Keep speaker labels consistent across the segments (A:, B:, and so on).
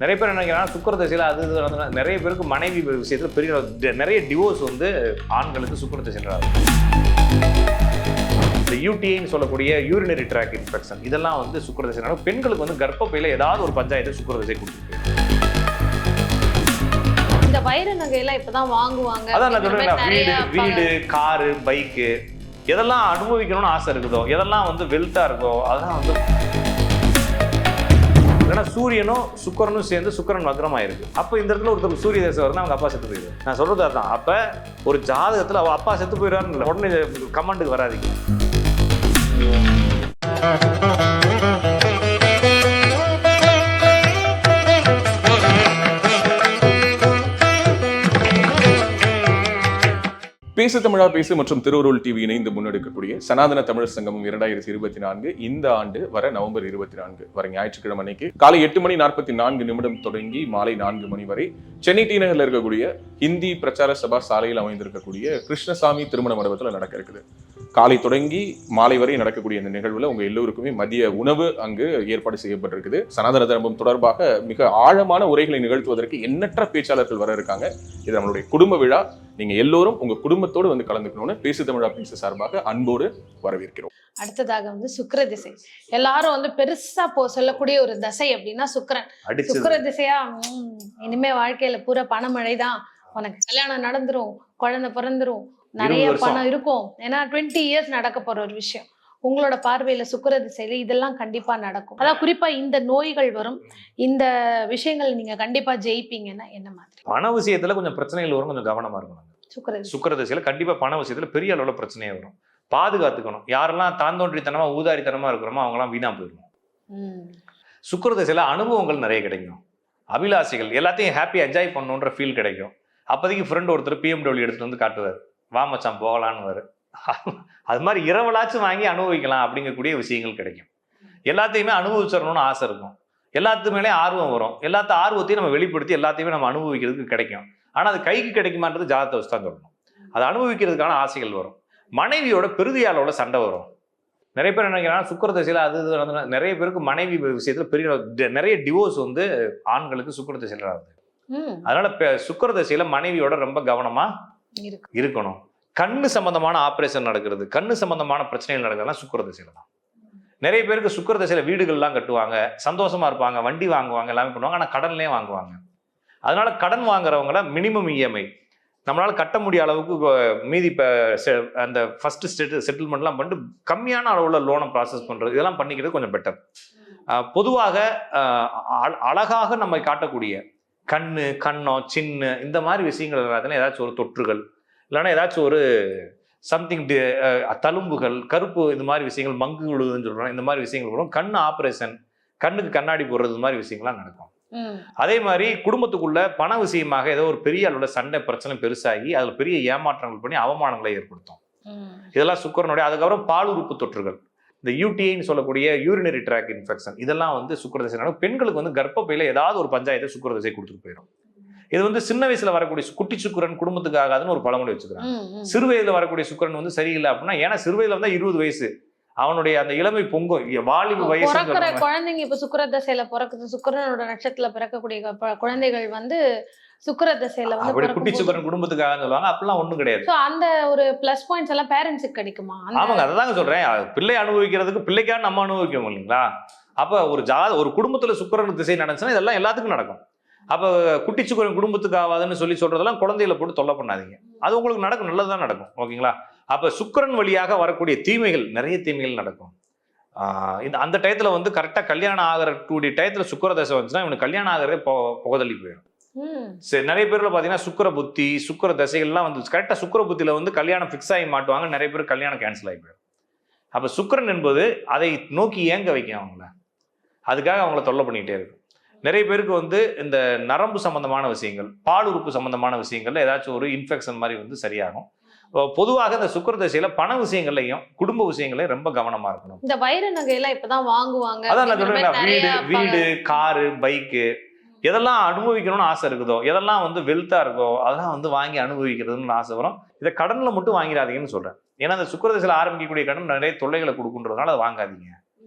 A: நிறைய பேர் என்ன நினைக்கிறாங்கன்னா சுக்கிர திசையில் அது நிறைய பேருக்கு மனைவி விஷயத்தில் பெரிய நிறைய டிவோர்ஸ் வந்து ஆண்களுக்கு சுக்கிர திசையில் ஆகும். இந்த யூடிஐன்னு சொல்லக்கூடிய யூரினரி ட்ராக் இன்ஃபெக்ஷன் இதெல்லாம் வந்து சுக்கிர திசைனால பெண்களுக்கு வந்து கர்ப்பப்பையில் ஏதாவது ஒரு பஞ்சாயத்து சுக்கிர திசை கொடுத்துருக்கு.
B: இந்த வைர நகையெல்லாம் இப்பதான் வாங்குவாங்க.
A: அதான் நான் சொல்றேன், வீடு காரு பைக்கு எதெல்லாம் அனுபவிக்கணும்னு ஆசை இருக்குதோ, எதெல்லாம் வந்து வெல்த்தா இருக்கோ அதெல்லாம் வந்து ஏன்னா சூரியனும் சுக்கரனும் சேர்ந்து சுக்கரன் வக்ரமாயிருக்கு. அப்போ இந்த இடத்துல ஒருத்தர் சூரிய தேசம் வருதுன்னா அவங்க அப்பா செத்து போயிடுவார். நான் சொல்றது அதுதான். அப்போ ஒரு ஜாதகத்தில் அவள் அப்பா செத்து போயிடுவாருன்னு இல்லை, உடனே கமெண்ட்டுக்கு வராதிங்க.
C: பேசு தமிழா பேசு மற்றும் திருவருள் டிவி இணைந்து முன்னெடுக்கக்கூடிய சனாதன தமிழர் சங்கமம் 2024 இந்த ஆண்டு வர நவம்பர் 24 வர ஞாயிற்றுக்கிழமை அன்னைக்கு காலை 8:44 தொடங்கி மாலை 4 மணி வரை சென்னை டி நகர்ல இருக்கக்கூடிய ஹிந்தி பிரச்சார சபா சாலையில் அமைந்திருக்கக்கூடிய கிருஷ்ணசாமி திருமண மண்டபத்தில் நடக்க இருக்குது. காலை தொடங்கி மாலை வரை நடக்கக்கூடிய இந்த நிகழ்வுல உங்க எல்லோருக்குமே மதிய உணவு அங்கு ஏற்பாடு செய்யப்பட்டிருக்குது. சனாதன தர்மம் தொடர்பாக மிக ஆழமான உரைகளை நிகழ்த்துவதற்கு எண்ணற்ற பேச்சாளர்கள் வர இருக்காங்க. இது நம்மளுடைய குடும்ப விழா. நீங்க எல்லோரும் உங்க குடும்பத்தோடு வந்து கலந்துக்கணும்னு பேசு தமிழா பேசு சார்பாக அன்போடு வரவேற்கிறோம்.
B: அடுத்ததாக வந்து சுக்கிர திசை. எல்லாரும் வந்து பெருசா சொல்லக்கூடிய ஒரு தசை அப்படின்னா சுக்கிரன். சுக்கிர திசையா இனிமே வாழ்க்கையில பூரா பணமழை தான், உனக்கு கல்யாணம் நடந்துரும், குழந்தை பிறந்துரும், நிறைய பணம் இருக்கும். ஏன்னா 20 இயர்ஸ் நடக்க போற ஒரு விஷயம். உங்களோட பார்வையில சுக்கிர திசையில இதெல்லாம் கண்டிப்பா நடக்கும். அதான் குறிப்பா இந்த நோய்கள் வரும், இந்த விஷயங்கள் நீங்க கண்டிப்பா ஜெயிப்பீங்கன்னா என்ன மாதிரி?
A: பண விஷயத்துல கொஞ்சம் பிரச்சனைகள் வரும், கொஞ்சம் கவனமா இருக்கணும். சுக்கிர திசையில கண்டிப்பா பண விஷயத்துல பெரிய அளவுல பிரச்சனையே வரும். பாதுகாத்துக்கணும். யாரெல்லாம் தாந்தோன்றித்தனமா ஊதாரித்தனமா இருக்கிறோமோ அவங்கலாம் வீணா போயிடணும். சுக்கிர திசையில அனுபவங்கள் நிறைய கிடைக்கும், அபிலாசிகள் எல்லாத்தையும் ஹாப்பியா என்ஜாய் பண்ணணுன்ற ஃபீல் கிடைக்கும். அப்போதைக்கு ஃப்ரெண்ட் ஒருத்தர் BMW எடுத்துட்டு வந்து காட்டுவார், வா மச்சான் போகலான்னு. அது மாதிரி இரவலாச்சும் வாங்கி அனுபவிக்கலாம் அப்படிங்கக்கூடிய விஷயங்கள் கிடைக்கும். எல்லாத்தையுமே அனுபவிச்சிடணும்னு ஆசை இருக்கும், எல்லாத்து மேலே ஆர்வம் வரும். எல்லாத்த ஆர்வத்தையும் நம்ம வெளிப்படுத்தி எல்லாத்தையுமே நம்ம அனுபவிக்கிறதுக்கு கிடைக்கும். ஆனால் அது கைக்கு கிடைக்குமான்றது ஜாதகத்தை வச்சு தான் சொல்லணும். அதை அனுபவிக்கிறதுக்கான ஆசைகள் வரும். மனைவியோட பெருதியாளோட சண்டை வரும். நிறைய பேர் என்ன நினைக்கிறாங்கன்னா சுக்கிர திசையில் அது நிறைய பேருக்கு மனைவி விஷயத்தில் பெரிய நிறைய டிவோர்ஸ் வந்து ஆண்களுக்கு சுக்கிர திசையில் ஆகுது. அதனால சுக்கிர திசையில மனைவியோட ரொம்ப கவனமா இருக்கணும். கண்ணு சம்பந்தமான ஆப்ரேஷன் நடக்கிறது, கண்ணு சம்பந்தமான பிரச்சனைகள் நடக்கிறதுலாம் சுக்கிர திசையில தான். நிறைய பேருக்கு சுக்கிர திசையில வீடுகள்லாம் கட்டுவாங்க, சந்தோஷமா இருப்பாங்க, வண்டி வாங்குவாங்க, எல்லாமே பண்ணுவாங்க. ஆனால் கடன்லேயே வாங்குவாங்க. அதனால கடன் வாங்குறவங்கள மினிமம் இஎம்ஐ நம்மளால கட்ட முடிய அளவுக்கு மீதி இப்போ அந்த ஃபர்ஸ்ட் செட்டில்மெண்ட்லாம் பண்ணிட்டு கம்மியான அளவுள்ள லோனை ப்ராசஸ் பண்ணுறது இதெல்லாம் பண்ணிக்கிறது கொஞ்சம் பெட்டர். பொதுவாக அழகாக நம்ம காட்டக்கூடிய கண்ணு கண்ணம் சின்ன இந்த மாதிரி விஷயங்கள் எல்லாத்துலையும் ஏதாச்சும் ஒரு தொற்றுகள் இல்லைன்னா ஏதாச்சும் ஒரு சம்திங் தழும்புகள் கருப்பு இந்த மாதிரி விஷயங்கள் மங்கு விழுதுன்னு சொல்கிறோம். இந்த மாதிரி விஷயங்கள் வரும். கண் ஆப்ரேஷன், கண்ணுக்கு கண்ணாடி போடுறது, இந்த மாதிரி விஷயங்கள்லாம் நடக்கும். அதே மாதிரி குடும்பத்துக்குள்ள பண விஷயமாக ஏதோ ஒரு பெரிய அளவுல சண்டை பிரச்சனை பெருசாகி அதுல பெரிய ஏமாற்றங்கள் பண்ணி அவமானங்களை ஏற்படுத்தும். இதெல்லாம் சுக்கிரனுடைய. அதுக்கப்புறம் பாலுறுப்பு தொற்றுகள், இந்த யூடிஐன்னு சொல்லக்கூடிய யூரினரி ட்ராக் இன்ஃபெக்ஷன் இதெல்லாம் வந்து சுக்கிர திசை. பெண்களுக்கு வந்து கர்ப்பப்பையில ஏதாவது ஒரு பஞ்சாயத்தை சுக்கிர திசை கொடுத்துட்டு போயிடும். இது வந்து சின்ன வயசுல வரக்கூடிய குட்டி சுக்கிரன் குடும்பத்துக்கு ஆகாதுன்னு ஒரு பழமொழி வச்சுக்கிறாங்க. சிறு வயதுல வரக்கூடிய சுக்கிரன் வந்து சரியில்லை அப்படின்னா, ஏன்னா சிறு வயதுல வந்தா 20 வயசு அவனுடைய அந்த இளமை பொங்கும், வாலிப வயசு.
B: குழந்தைங்க இப்ப சுக்கிர திசையில பிறக்குது, சுக்கிரனோட நட்சத்திரத்துல பிறக்கக்கூடிய குழந்தைகள் வந்து சுக்கிர திசையில வந்து
A: குட்டி சுக்கிரன் குடும்பத்துக்காக சொல்லுவாங்க. அப்படிலாம் ஒண்ணும் கிடையாது.
B: அந்த ஒரு பிளஸ் பாயிண்ட்ஸ் எல்லாம் பேரண்ட்ஸுக்கு கிடைக்குமா?
A: ஆமாங்க, அதாங்க சொல்றேன். பிள்ளை அனுபவிக்கிறதுக்கு பிள்ளைக்காக நம்ம அனுபவிக்கணும் இல்லைங்களா? அப்ப ஒரு குடும்பத்துல சுக்கிரன் திசை நடந்துச்சுன்னா இதெல்லாம் எல்லாத்துக்கும் நடக்கும். அப்ப குட்டி சுக்கிரன் குடும்பத்துக்கு ஆகாதுன்னு சொல்றதெல்லாம் குழந்தைகளை போட்டு தொல்லை பண்ணாதீங்க. அது உங்களுக்கு நடக்கும், நல்லதுதான் நடக்கும். ஓகேங்களா? அப்ப சுக்கிரன் வழியாக வரக்கூடிய தீமைகள், நிறைய தீமைகள் நடக்கும். அந்த டயத்துல வந்து கரெக்டா கல்யாணம் ஆகிற டயத்துல சுக்கிர தசை வந்துச்சுன்னா இவனுக்கு கல்யாணம் ஆகிறதே புகதள்ளி போயிடும். சரி, நிறைய பேர்ல பாத்தீங்கன்னா சுக்கிர புத்தி சுக்கிர தசைகள்லாம் வந்து கரெக்டா சுக்கிர புத்தியில வந்து கல்யாணம் ஃபிக்ஸ் ஆகி மாட்டுவாங்க. நிறைய பேர் கல்யாணம் கேன்சல் ஆகி போயிடும். அப்ப சுக்கிரன் என்பது அதை நோக்கி ஏங்க வைக்கும் அவங்கள, அதுக்காக அவங்கள தொல்லை பண்ணிக்கிட்டே இருக்கும். நிறைய பேருக்கு வந்து இந்த நரம்பு சம்பந்தமான விஷயங்கள், பால் உறுப்பு சம்பந்தமான விஷயங்கள்ல ஏதாச்சும் ஒரு இன்ஃபெக்ஷன் மாதிரி வந்து சரியாகும். பொதுவாக இந்த சுக்கிர திசையில பண விஷயங்கள்லையும் குடும்ப விஷயங்களையும் ரொம்ப கவனமா இருக்கணும்.
B: இந்த வைர நகையெல்லாம் இப்பதான் வாங்குவாங்க.
A: அதான் நான் சொல்றேன், வீடு காரு பைக்கு எதெல்லாம் அனுபவிக்கணும்னு ஆசை இருக்குதோ, எதெல்லாம் வந்து வெல்த்தா இருக்கோ அதெல்லாம் வந்து வாங்கி அனுபவிக்கிறதுன்னு ஆசை வரும். இதை கடன்ல மட்டும் வாங்கிடாதீங்கன்னு சொல்றேன். ஏன்னா அந்த சுக்கிர திசையில ஆரம்பிக்கக்கூடிய கடன் நிறைய தொல்லைகளை கொடுக்குன்றதுனால அதை வாங்காதீங்க.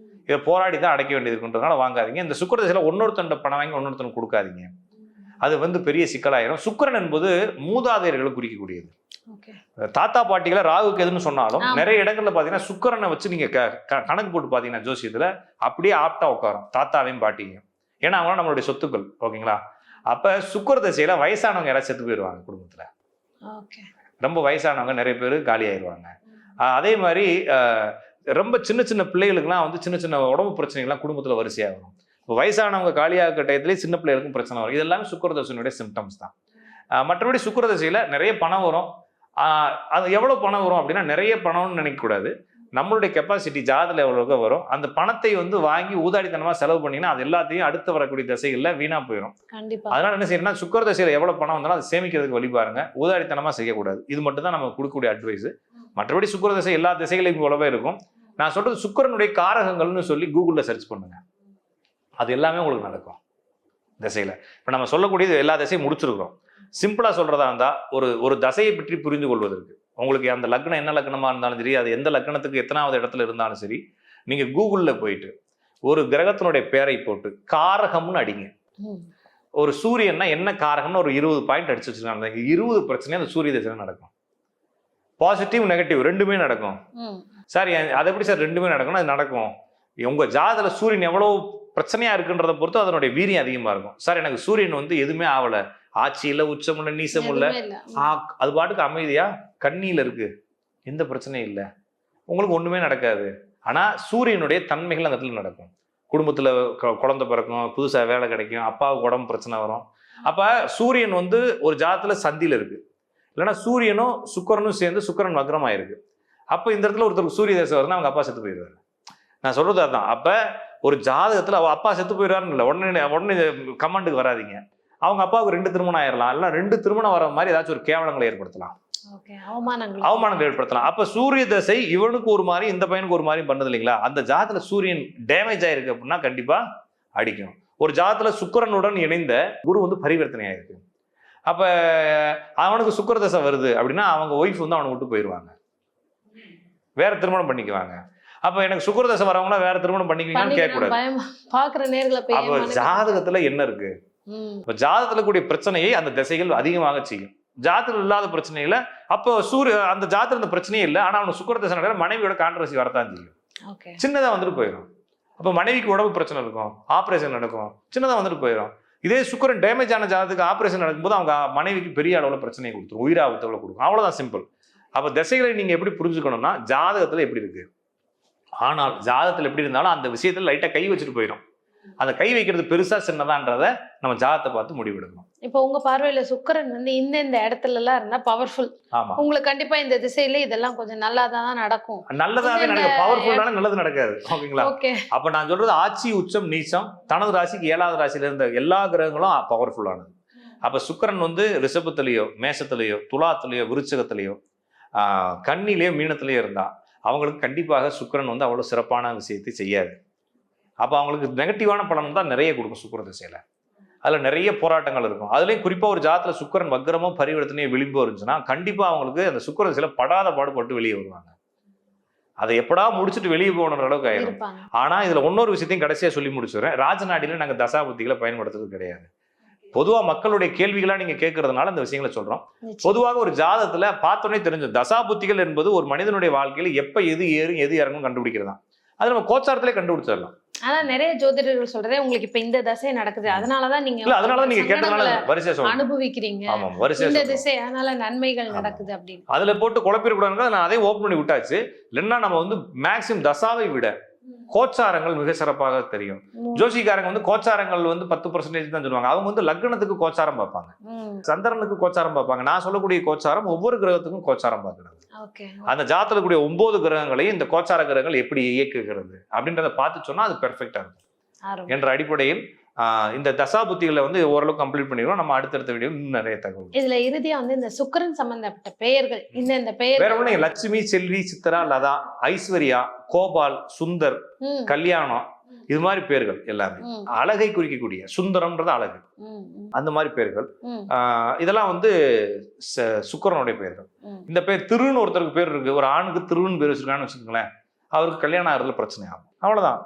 A: இதை போராடி தான் அடைக்க வேண்டியது இருக்குன்றதுனால வாங்காதீங்க. இந்த சுக்கிர திசையில ஒன்னொருத்தன் பணம் வாங்கி ஒன்னொருத்தனுக்கு கொடுக்காதீங்க. அது வந்து பெரிய சிக்கலாயிரும். சுக்கிரன் என்பது மூதாதையர்களை குறிக்கக்கூடியது. தாத்தா பாட்டிகளை ராகுக்கு எதுன்னு சொன்னாலும் நிறைய இடங்கள்ல பாத்தீங்கன்னா சுக்கிரனை வச்சு நீங்க கணக்கு போட்டு பாத்தீங்கன்னா ஜோசியத்துல அப்படியே ஆப்டா உட்காரும் தாத்தாவையும் பாட்டியும். ஏன்னா அவங்க நம்மளுடைய சொத்துக்கள். ஓகேங்களா? அப்ப சுக்கிர திசையில வயசானவங்க யாராவது செத்து போயிடுவாங்க குடும்பத்துல. ரொம்ப வயசானவங்க நிறைய பேர் காலி ஆயிடுவாங்க. அதே மாதிரி ரொம்ப சின்ன சின்ன பிள்ளைகளுக்குலாம் வந்து சின்ன சின்ன உடம்பு பிரச்சனைகள்லாம் குடும்பத்துல வரிசையாகும். இப்போ வயசானவங்க காலியாக டயத்துலேயே சின்ன பிள்ளைகளுக்கும் பிரச்சனை வரும். இது எல்லாமே சுக்கிர தசையினுடைய சிம்டம்ஸ் தான். மற்றபடி சுக்கிர தசையில நிறைய பணம் வரும். அது எவ்வளவு பணம் வரும் அப்படின்னா நிறைய பணம்னு நினைக்கக்கூடாது. நம்மளுடைய கெப்பாசிட்டி ஜாதகத்தில் எவ்வளவு வரும், அந்த பணத்தை வந்து வாங்கி ஊதாடித்தனமா செலவு பண்ணீங்கன்னா அது எல்லாத்தையும் அடுத்து வரக்கூடிய திசைகள்ல வீணா போயிடும். அதனால என்ன செய்யணும்னா சுக்கிர தசையில எவ்வளவு பணம் வந்தாலும் அதை சேமிக்கிறதுக்கு வழி பாருங்க. ஊதாடித்தனமா செய்யக்கூடாது. இது மட்டும் தான் நம்ம கொடுக்கக்கூடிய அட்வைஸ். மற்றபடி சுக்கிர தசை எல்லா திசைகளையும் போலவே இருக்கும். நான் சொல்றது சுக்கிரனுடைய காரகங்கள்னு சொல்லி கூகுள்ல சர்ச் பண்ணுங்க. அது எல்லாமே உங்களுக்கு நடக்கும் திசையில. இப்ப நம்ம சொல்லக்கூடியது எல்லா திசையும் முடிச்சிருக்கிறோம். சிம்பிளா சொல்றதா இருந்தா ஒரு தசையை பற்றி புரிந்து கொள்வதற்கு உங்களுக்கு அந்த லக்னம் என்ன லக்னமா இருந்தாலும் சரி, அது எந்த லக்னத்துக்கு எத்தனாவது இடத்துல இருந்தாலும் சரி, நீங்க கூகுள்ல போயிட்டு ஒரு கிரகத்தினுடைய பேரை போட்டு காரகம்னு அடிங்க. ஒரு சூரியன்னா என்ன காரகம்னு ஒரு 20 பாயிண்ட் அடிச்சு வச்சிருக்காங்க. 20 பிரச்சனை அந்த சூரிய திசையில நடக்கும். பாசிட்டிவ் நெகட்டிவ் ரெண்டுமே நடக்கும். சார் அதை எப்படி சார் ரெண்டுமே நடக்கும்னா அது நடக்கும். உங்க ஜாதகத்துல சூரியன் எவ்வளவு பிரச்சனையா இருக்குன்றத பொறுத்து அதனுடைய வீரியம் அதிகமா இருக்கும். சார் எனக்கு சூரியன் வந்து எதுவுமே ஆகல, ஆட்சி இல்ல, உச்சம் இல்ல, நீசம் இல்ல, அது பாட்டுக்கு அமைதியா கண்ணியில இருக்கு, எந்த பிரச்சனையும் இல்லை, உங்களுக்கு ஒண்ணுமே நடக்காது. ஆனா சூரியனுடைய தன்மைகள் அந்த இடத்துல நடக்கும். குடும்பத்துல குழந்தை பிறக்கும், புதுசா வேலை கிடைக்கும், அப்பாவுக்கு உடம்பு பிரச்சனை வரும். அப்ப சூரியன் வந்து ஒரு ஜாதத்துல சந்தியில இருக்கு, இல்லைன்னா சூரியனும் சுக்கிரனும் சேர்ந்து சுக்கிரன் வக்ரமாயிருக்கு. அப்ப இந்த இடத்துல ஒருத்தருக்கு சூரிய தேசம் வருதுன்னா அவங்க அப்பா செத்து போயிடுவாரு. நான் சொல்றது அதுதான். அப்ப ஒரு ஜாதகத்துல அவ அப்பா செத்து போயிடுவாருன்னு இல்லை, உடனே கமெண்ட்டுக்கு வராதிங்க. அவங்க அப்பாவுக்கு 2 திருமணம் ஆயிடலாம், இல்ல 2 திருமணம் வர மாதிரி ஏதாச்சும் ஒரு கேவலங்களை ஏற்படுத்தலாம், அவமானங்கள் ஏற்படுத்தலாம். அப்ப சூரிய தசை இவனுக்கு ஒரு மாதிரி இந்த பையனுக்கு ஒரு மாதிரி பண்ணது இல்லைங்களா? அந்த ஜாதத்துல சூரியன் டேமேஜ் ஆயிருக்கு அப்படின்னா கண்டிப்பா அடிக்கும். ஒரு ஜாதத்துல சுக்கிரனுடன் இணைந்த குரு வந்து பரிவர்த்தனை ஆயிருக்கு. அப்ப அவனுக்கு சுக்கிர தசை வருது அப்படின்னா அவங்க ஒய்ஃப் வந்து அவனை விட்டு போயிடுவாங்க, வேற திருமணம் பண்ணிக்குவாங்க. அப்ப எனக்கு சுக்கிர தசை வரவங்களா வேற திருமணம் பண்ணிக்குவீங்கன்னு கேட்கக்கூடாது. அப்ப ஜாதகத்துல என்ன இருக்கு? இப்ப ஜாதகத்துல கூடிய பிரச்சனையை அந்த திசைகள் அதிகமாக செய்யும். ஜாதகத்தில் இல்லாத பிரச்சனைகளை அப்போ அந்த ஜாதகத்துல இந்த பிரச்சனையே இல்லை, ஆனா அவனுக்கு சுக்கிர தசை நடக்கிற மனைவியோட கான்ட்ரவர்சி வரத்தான் செய்யும். சின்னதா வந்துட்டு போயிடும். அப்ப மனைவிக்கு உடம்பு பிரச்சனை இருக்கும், ஆபரேஷன் நடக்கும், சின்னதா வந்துட்டு போயிடும். இதே சுக்கிரன் டேமேஜ் ஆன ஜாதகத்துக்கு ஆபரேஷன் நடக்கும்போது அவங்க மனைவிக்கு பெரிய அளவுல பிரச்சனையை கொடுத்துரும், உயிராபத்துல கொடுக்கும். அவ்வளவுதான் சிம்பிள். அப்ப திசைகளை நீங்க எப்படி புரிஞ்சுக்கணும்னா ஜாதகத்துல எப்படி இருக்கு, ஆனால் ஜாதகத்துல எப்படி இருந்தாலும் அந்த விஷயத்துல லைட்டா கை வச்சுட்டு போயிடும். அந்த கை வைக்கிறது பெருசா சின்னதான்றத நம்ம ஜாதகத்தை பார்த்து முடிவெடுக்கணும்.
B: இப்போ உங்க பார்வையில சுக்கிரன் வந்து இந்த இடத்துல எல்லாம் இருந்தா பவர்ஃபுல், உங்களுக்கு கண்டிப்பா இந்த திசையில இதெல்லாம் கொஞ்சம் நல்லாதான் நடக்கும்.
A: நல்லதாவே நடக்கும். பவர்ஃபுல்லான நல்லது நடக்காது. ஓகேங்களா? அப்ப நான் சொல்றது ஆட்சி, உச்சம், நீச்சம், தனது ராசிக்கு 7வது ராசியில இருந்த எல்லா கிரகங்களும் பவர்ஃபுல்லானது. அப்ப சுக்கிரன் வந்து ரிஷபத்திலேயோ, மேஷத்திலேயோ, துலாத்திலேயோ, விருச்சகத்திலேயோ, கன்னிலேயோ, மீனத்திலேயோ இருந்தா அவங்களுக்கு கண்டிப்பாக சுக்கிரன் வந்து அவ்வளவு சிறப்பான விஷயத்தை செய்யாது. அப்ப அவங்களுக்கு நெகட்டிவான பலன் தான் நிறைய கொடுக்கும் சுக்கிர திசையில. அதுல நிறைய போராட்டங்கள் இருக்கும். அதுலயும் குறிப்பா ஒரு ஜாதத்துல சுக்கிரன் வக்ரமோ பரிவர்த்தனையோ விளிம்போ இருந்துச்சுன்னா கண்டிப்பா அவங்களுக்கு அந்த சுக்கிர திசையில படாத பாடுபட்டு வெளியே வருவாங்க. அதை எப்படா முடிச்சுட்டு வெளியே போகணுன்ற அளவுக்கு ஆயிடும். ஆனா இதுல இன்னொரு விஷயத்தையும் கடைசியா சொல்லி முடிச்சுடுறேன். ராஜநாடியில நாங்க தசாபுத்திகளை பயன்படுத்துறது கிடையாது. பொதுவா மக்களுடைய கேள்விகளா நீங்க கேட்கறதுனால இந்த விஷயங்களை சொல்றோம். பொதுவாக ஒரு ஜாதகத்துல பார்த்தோன்னே தெரிஞ்ச தசாபுத்திகள் என்பது ஒரு மனிதனுடைய வாழ்க்கையில எப்ப எது ஏறும் எது இறங்கும் கண்டுபிடிக்கிறதா. அது நம்ம கோச்சாரத்திலே கண்டுபிடிச்சிடலாம்.
B: ஆனா நிறைய ஜோதிடர்கள் சொல்றதே உங்களுக்கு இப்ப இந்த திசை நடக்குது, அதனாலதான் நீங்க
A: கேட்டதுனால வரிசை
B: அனுபவிக்கிறீங்க, இந்த திசை அதனால நன்மைகள் நடக்குது அப்படின்னு
A: அதுல போட்டு குழப்பிடக்கூடாது. நான் அதே ஓப்பன் பண்ணி விட்டாச்சு. இல்லைன்னா நம்ம வந்து மேக்சிமம் தசாவை விட கோச்சாரங்கள் மிக சிறப்பாக தெரியும். ஜோசிக்காரங்க வந்து கோச்சாரங்கள் வந்து 10% தான் சொல்லுவாங்க. அவங்க வந்து லக்னத்துக்கு கோச்சாரம் பார்ப்பாங்க, சந்திரனுக்கு கோச்சாரம் பார்ப்பாங்க. நான் சொல்லக்கூடிய கோச்சாரம் ஒவ்வொரு கிரகத்துக்கும் கோச்சாரம் பார்க்கறது. அந்த ஜாதகத்துல கூடிய 9 கிரகங்களையும் இந்த கோச்சார கிரகங்கள் எப்படி இயக்குகிறது அப்படின்றத பார்த்து சொன்னா அது பெர்ஃபெக்டா இருக்கும் என்ற அடிப்படையில் இந்த தசாபுத்திகளை வந்து ஓரளவுக்கு கம்ப்ளீட் பண்ணிடுவோம். நம்ம அடுத்தடுத்த வீடியோ இன்னும் நிறைய தகவல்.
B: இதுல இறுதியா வந்து இந்த சுக்கிரன் சம்பந்தப்பட்ட பெயர்கள் இந்த பெயர்
A: வேற ஒண்ணு லட்சுமி, செல்வி, சித்ரா, லதா, ஐஸ்வர்யா, கோபால், சுந்தர், கல்யாணம், இது மாதிரி பேர்கள் எல்லாமே அழகை குறிக்கக்கூடிய, சுந்தரம்ன்றது அழகு, அந்த மாதிரி பேர்கள். இதெல்லாம் வந்து சுக்கிரனுடைய பேர்கள். இந்த பேர் திருன்னு ஒருத்தருக்கு பேர் இருக்கு, ஒரு ஆணுக்கு திருன்னு பேர் வச்சிருக்கான்னு வச்சுக்கோங்களேன், அவருக்கு கல்யாணம் ஆகிறதுல பிரச்சனை ஆகும். அவ்வளவுதான்.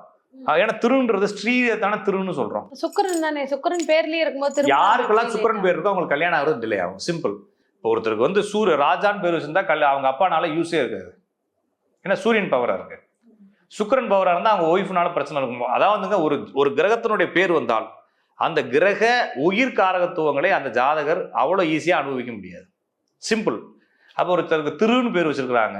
A: ஏன்னா திருன்றது ஸ்ரீயை தானே திருன்னு சொல்றோம்.
B: சுக்கிரன் தானே, சுக்கிரன் பேர்லயே இருக்கும்போது
A: யாருக்கெல்லாம் சுக்கிரன் பேர் இருக்கோ அவங்களுக்கு கல்யாணம் ஆகுறது டிலே ஆகும். சிம்பிள். இப்போ ஒருத்தருக்கு வந்து ராஜான்னு பேர் வச்சிருந்தா அவங்க அப்பானால யூஸே இருக்காது, ஏன்னா சூரியன் பவரா இருக்கு. சுக்கிரன் பவரா இருந்தா அவங்க ஒய்ஃப்னால பிரச்சனை இருக்கும். அதாவது ஒரு கிரகத்தினுடைய பேர் வந்தால் அந்த கிரக உயிர் காரகத்துவங்களை அந்த ஜாதகர் அவ்வளோ ஈஸியா அனுபவிக்க முடியாது. சிம்பிள். அப்போ ஒருத்தருக்கு திருன்னு பேர் வச்சிருக்கிறாங்க,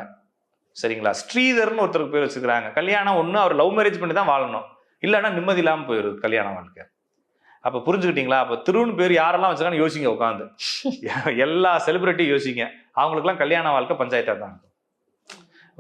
A: சரிங்களா, ஸ்ரீதர்னு ஒருத்தருக்கு பேர் வச்சிருக்கிறாங்க. கல்யாணம் ஒன்று அவர் லவ் மேரேஜ் பண்ணி தான் வாழணும், இல்லைன்னா நிம்மதி இல்லாமல் போயிடுது கல்யாண வாழ்க்கை. அப்போ புரிஞ்சுக்கிட்டீங்களா? அப்போ திருன்னு பேர் யாரெல்லாம் வச்சிருக்கான்னு யோசிங்க உட்காந்து. எல்லா செலிபிரிட்டியும் யோசிங்க, அவங்களுக்குலாம் கல்யாண வாழ்க்கை பஞ்சாயத்தா தான்.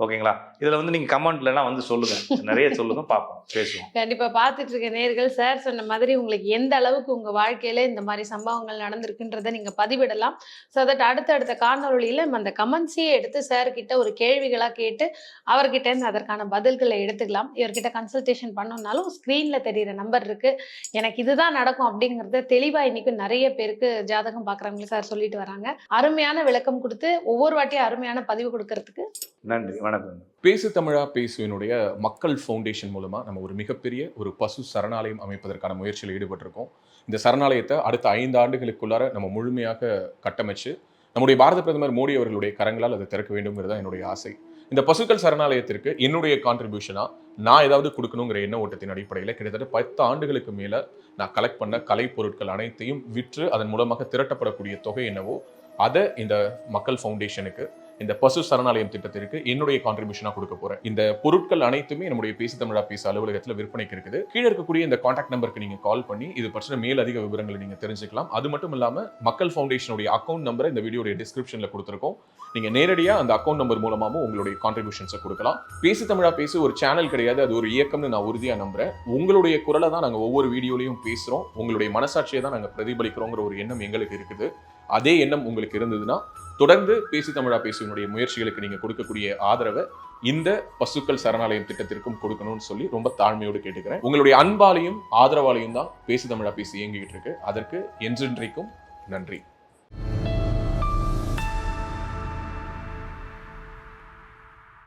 A: ஓகேங்களா? இதுல வந்து நீங்க கமெண்ட்லாம் வந்து சொல்லுங்க, நிறைய சொல்லுங்க, பார்ப்போம், பேசுவோம்.
B: கண்டிப்பா பார்த்துட்டு இருக்க நேயர்கள் சார் சொன்ன மாதிரி உங்களுக்கு எந்த அளவுக்கு உங்க வாழ்க்கையில இந்த மாதிரி சம்பவங்கள் நடந்திருக்குன்றதை நீங்க பதிவிடலாம். ஸோ தட் அடுத்தடுத்த காணொலியில அந்த கமெண்ட்ஸையே எடுத்து சார் கிட்ட ஒரு கேள்விகளா கேட்டு அவர்கிட்ட இருந்து அதற்கான பதில்களை எடுத்துக்கலாம். இவர்கிட்ட கன்சல்டேஷன் பண்ணோம்னாலும் ஸ்கிரீன்ல தெரியுற நம்பர் இருக்கு. எனக்கு இதுதான் நடக்கும் அப்படிங்கறத தெளிவா இன்னைக்கு நிறைய பேருக்கு ஜாதகம் பாக்குறவங்களுக்கு சார் சொல்லிட்டு வராங்க. அருமையான விளக்கம் கொடுத்து ஒவ்வொரு வாட்டியும் அருமையான பதிவு கொடுக்கறதுக்கு நன்றி.
C: வணக்கம். பேசு தமிழா பேசுவினுடைய மக்கள் ஃபவுண்டேஷன் மூலமா நம்ம ஒரு மிகப்பெரிய ஒரு பசு சரணாலயம் அமைப்பதற்கான முயற்சியில் ஈடுபட்டிருக்கோம். இந்த சரணாலயத்தை அடுத்த 5 ஆண்டுகளுக்குள்ளார நம்ம முழுமையாக கட்டமைச்சு நம்முடைய பாரத பிரதமர் மோடி அவர்களுடைய கரங்களால் அதை திறக்க வேண்டும்ங்கிறது தான் என்னுடைய ஆசை. இந்த பசுக்கள் சரணாலயத்திற்கு என்னுடைய கான்ட்ரிபியூஷனா நான் ஏதாவது கொடுக்கணுங்கிற எண்ண ஓட்டத்தின் அடிப்படையில் கிட்டத்தட்ட 10 ஆண்டுகளுக்கு மேல நான் கலெக்ட் பண்ண கலை பொருட்கள் அனைத்தையும் விற்று அதன் மூலமாக திரட்டப்படக்கூடிய தொகை என்னவோ அதை இந்த மக்கள் ஃபவுண்டேஷனுக்கு, இந்த பசு சரணாலயம் திட்டத்திற்கு என்னுடைய கான்ட்ரிபியூஷனா கொடுக்க போறேன். இந்த பொருட்கள் அனைத்துமே நம்முடைய பேசு தமிழா பேச அலுவலகத்தில் விற்பனைக்கு இருக்குது. கீழே இருக்கக்கூடிய இந்த கான்டாக்ட் நம்பருக்கு நீங்க கால் பண்ணி இது பற்றின மேல் அதிக விவரங்களை நீங்க தெரிஞ்சுக்கலாம். அது மட்டும் இல்லாம மக்கள் ஃபவுண்டேஷனுடைய அக்கௌண்ட் நம்பரை இந்த வீடியோடைய டிஸ்கிரிப்ஷன்ல கொடுத்துருக்கோம். நீங்க நேரடியா அந்த அக்கௌண்ட் நம்பர் மூலமாவும் உங்களுடைய கான்ட்ரிபியூஷன்ஸை கொடுக்கலாம். பேசு தமிழா பேசு ஒரு சேனல் கிடையாது, அது ஒரு இயக்கம்னு நான் உறுதியா நம்புறேன். உங்களுடைய குரலை தான் நாங்க ஒவ்வொரு வீடியோலையும் பேசுறோம், உங்களுடைய மனசாட்சியை தான் நாங்க பிரதிபலிக்கிறோங்கிற ஒரு எண்ணம் எங்களுக்கு இருக்குது. அதே எண்ணம் உங்களுக்கு இருந்ததுன்னா தொடர்ந்து பேசு தமிழா பேசுவனுடைய முயற்சிகளுக்கு நீங்க கொடுக்கக்கூடிய ஆதரவை இந்த பசுக்கள் சரணாலயம் திட்டத்திற்கும் கொடுக்கணும்னு சொல்லி ரொம்ப தாழ்மையோடு கேட்டுக்கிறேன். உங்களுடைய அன்பாலையும் ஆதரவாலையும் தான் பேசு தமிழா பேசி இயங்கிக்கிட்டு இருக்கு. அதற்கு என்றென்றைக்கும் நன்றி.